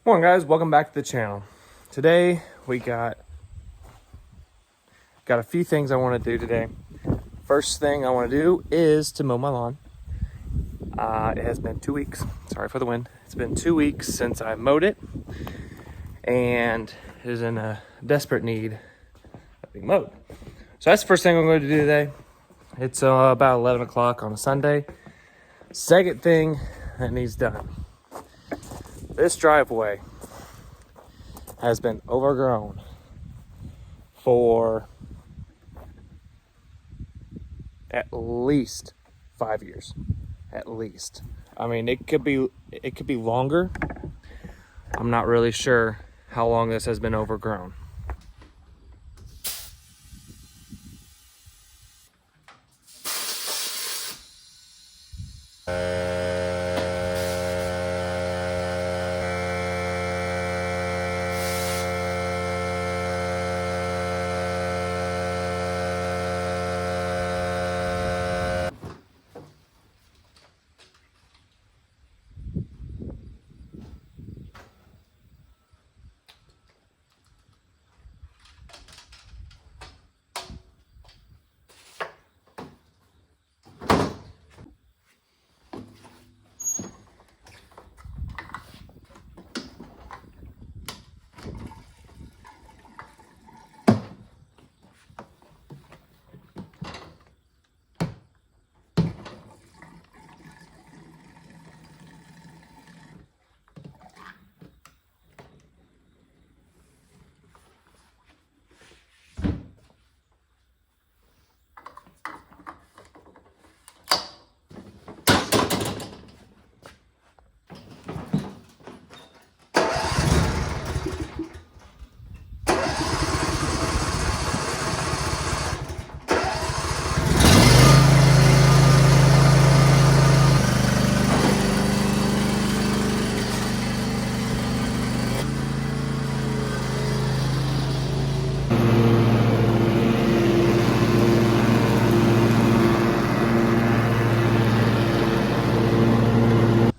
Morning guys, welcome back to the channel. Today we got a few things I want to do today. First thing I want to do is to mow my lawn. It has been 2 weeks. Sorry for the wind. It's been 2 weeks since I mowed it, and it is in a desperate need of being mowed. So that's the first thing I'm going to do today. It's about 11 o'clock on a Sunday. Second thing that needs done. This driveway has been overgrown for at least 5 years. At least. I mean, it could be longer. I'm not really sure how long this has been overgrown.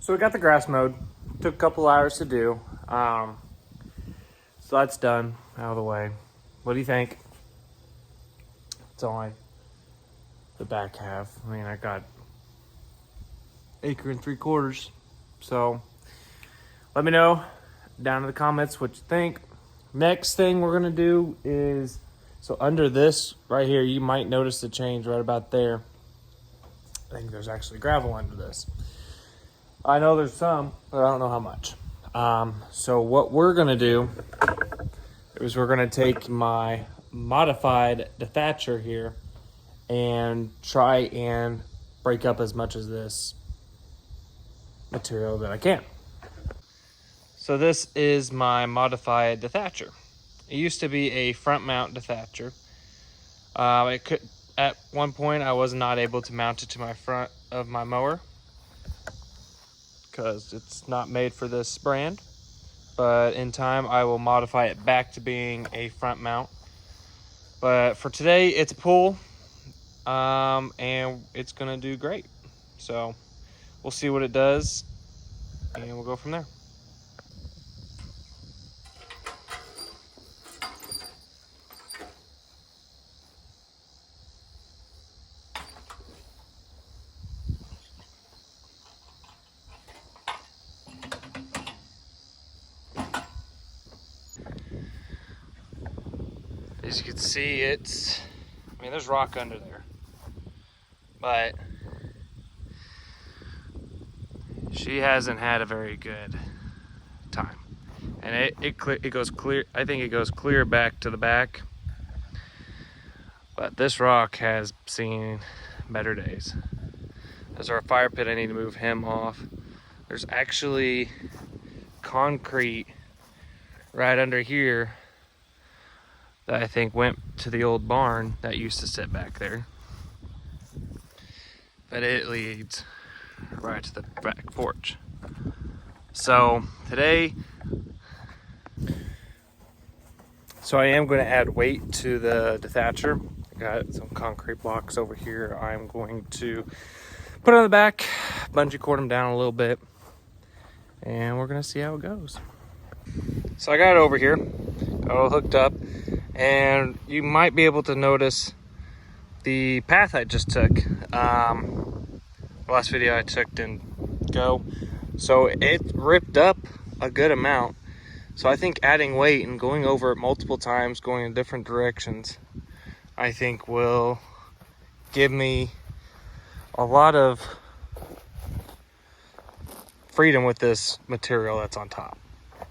So we got the grass mowed. Took a couple hours to do. So that's done, out of the way. What do you think? It's only the back half. I mean, I got 1 3/4 acres. So let me know down in the comments what you think. Next thing we're gonna do is, so under this right here, you might notice the change right about there. I think there's actually gravel under this. I know there's some, but I don't know how much. So what we're gonna do is we're gonna take my modified Dethatcher here and try and break up as much of this material that I can. So this is my modified Dethatcher. It used to be a front mount Dethatcher. At one point I was not able to mount it to my front of my mower because it's not made for this brand, but in time I will modify it back to being a front mount. But for today it's a pull, and it's gonna do great. So we'll see what it does and we'll go from there. As you can see, I mean, there's rock under there, but she hasn't had a very good time. And it goes clear, I think it goes clear back to the back, but this rock has seen better days. There's our fire pit, I need to move him off. There's actually concrete right under here that I think went to the old barn that used to sit back there. But it leads right to the back porch. So today, I am going to add weight to the Dethatcher. I got some concrete blocks over here. I'm going to put it on the back, bungee cord them down a little bit, and we're going to see how it goes. So I got it over here, got it all hooked up, and you might be able to notice the path I just took. The last video I took didn't go, so it ripped up a good amount. So I think adding weight and going over it multiple times, going in different directions, I think will give me a lot of freedom with this material that's on top.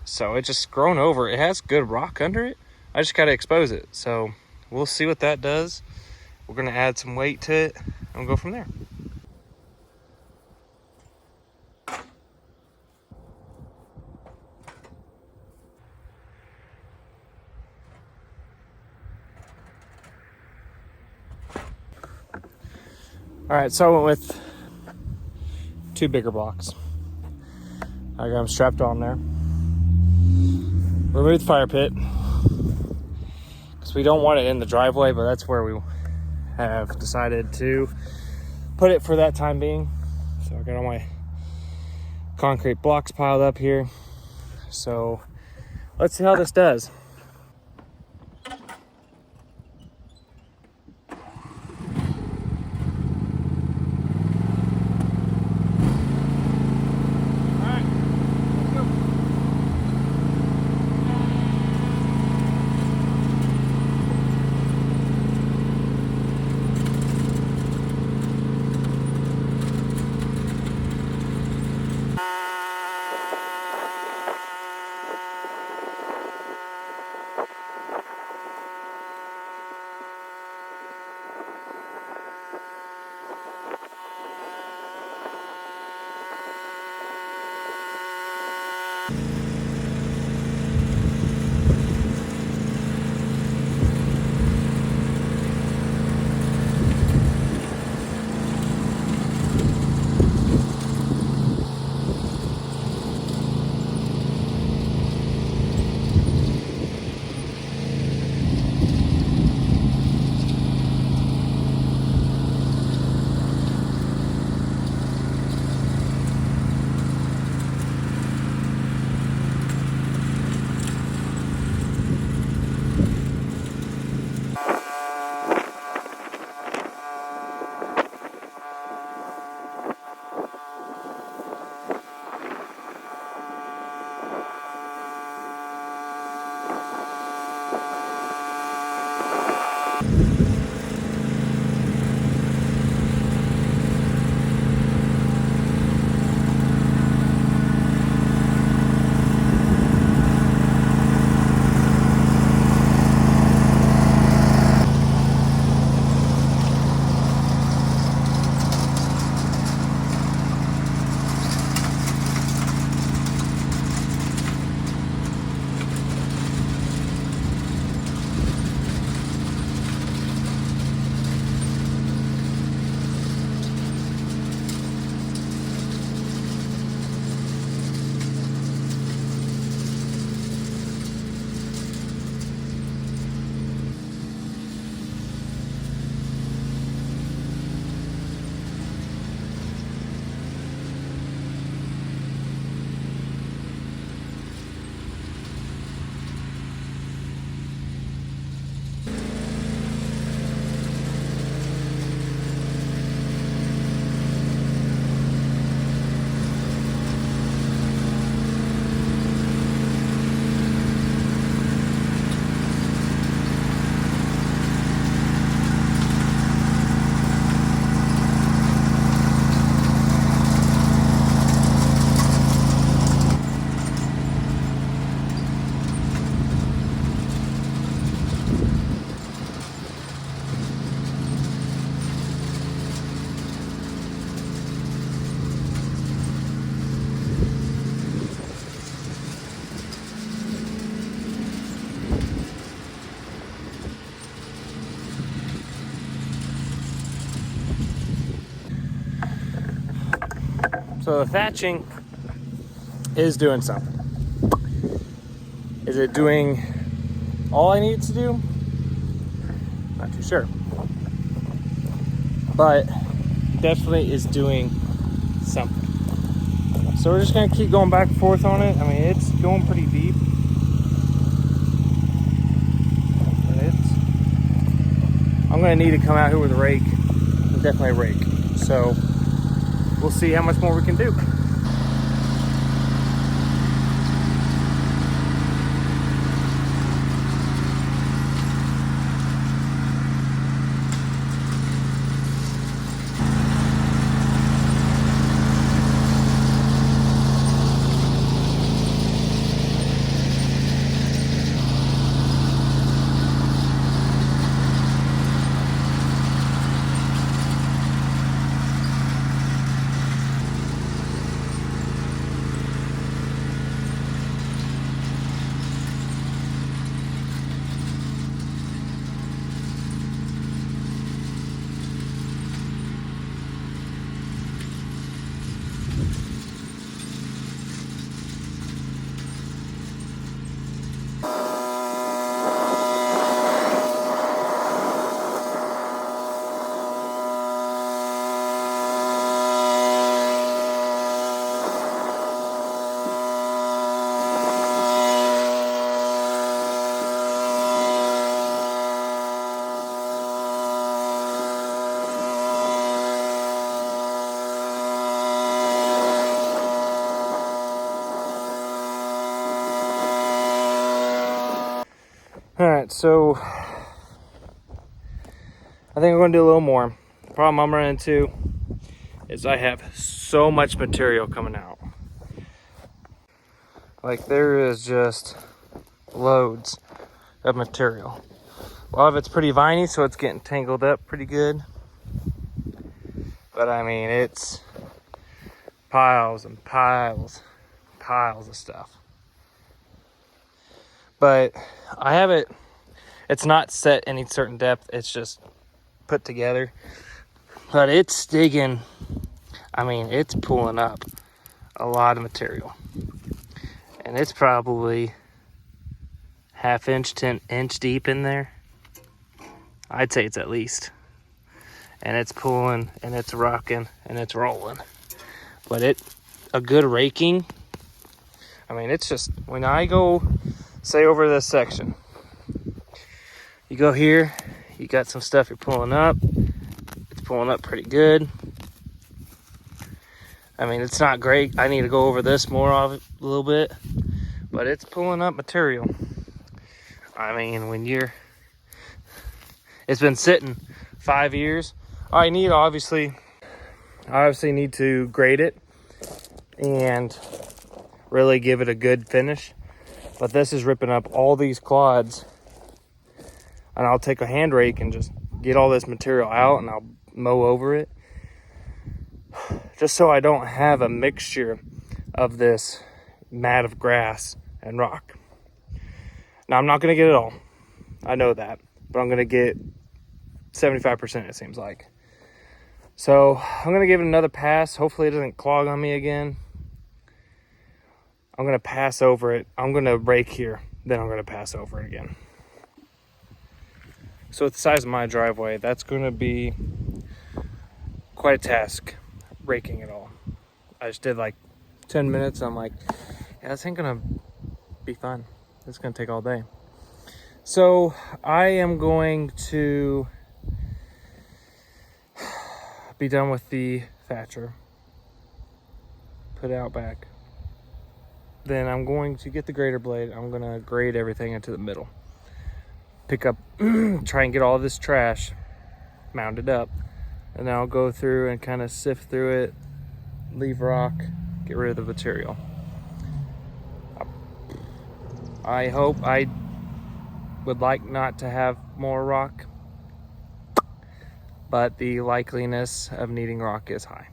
So it's just grown over. It has good rock under it. I just got to expose it. So we'll see what that does. We're going to add some weight to it and we'll go from there. All right, so I went with 2 bigger blocks. I got them strapped on there. Remove the fire pit because we don't want it in the driveway, but that's where we have decided to put it for that time being. So I got all my concrete blocks piled up here. So let's see how this does. So the thatching is doing something. Is it doing all I need it to do? Not too sure. But definitely is doing something. So we're just gonna keep going back and forth on it. I mean, it's going pretty deep. I'm gonna need to come out here with a rake, definitely a rake. So we'll see how much more we can do. All right, so I think I'm gonna do a little more. The problem I'm running into is I have so much material coming out. Like, there is just loads of material. A lot of it's pretty viney, so it's getting tangled up pretty good. But I mean, it's piles and piles of stuff. But I have it, it's not set any certain depth, it's just put together. But it's digging, I mean, it's pulling up a lot of material. And it's probably half inch to an inch deep in there. I'd say it's at least. And it's pulling and it's rocking and it's rolling. But a good raking, I mean, it's just, when I go, say, over this section, you go here, you got some stuff you're pulling up. It's pulling up pretty good. I mean, it's not great. I need to go over this more of it a little bit, but it's pulling up material. I mean, it's been sitting 5 years. I obviously need to grade it and really give it a good finish. But this is ripping up all these clods, and I'll take a hand rake and just get all this material out and I'll mow over it, just so I don't have a mixture of this mat of grass and rock. Now, I'm not going to get it all, I know that, but I'm going to get 75%, it seems like. So I'm going to give it another pass. Hopefully it doesn't clog on me again. I'm going to pass over it. I'm going to rake here, then I'm going to pass over it again. So with the size of my driveway, that's going to be quite a task, raking it all. I just did like 10 minutes. I'm like, yeah, this ain't going to be fun. It's going to take all day. So I am going to be done with the thatcher, put it out back. Then I'm going to get the grader blade. I'm going to grade everything into the middle. Pick up, try and get all this trash mounted up. And then I'll go through and kind of sift through it, leave rock, get rid of the material. I hope, I would like not to have more rock, but the likeliness of needing rock is high.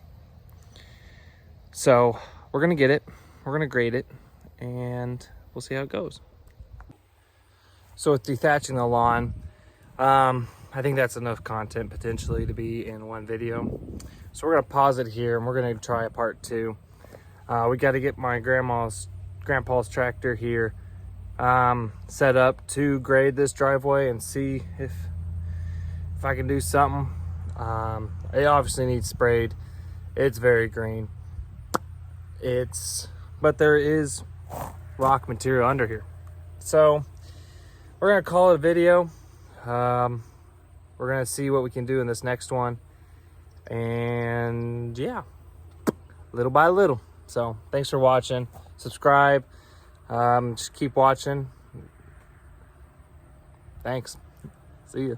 So we're going to get it. We're going to grade it, and we'll see how it goes. So with dethatching the lawn, I think that's enough content potentially to be in one video. So we're going to pause it here, and we're going to try a part 2. We got to get my grandpa's tractor here set up to grade this driveway and see if I can do something. It obviously needs sprayed. It's very green. But there is rock material under here. So we're gonna call it a video. We're we're gonna see what we can do in this next one. And yeah, little by little. So thanks for watching. Subscribe. Just keep watching. Thanks. See ya.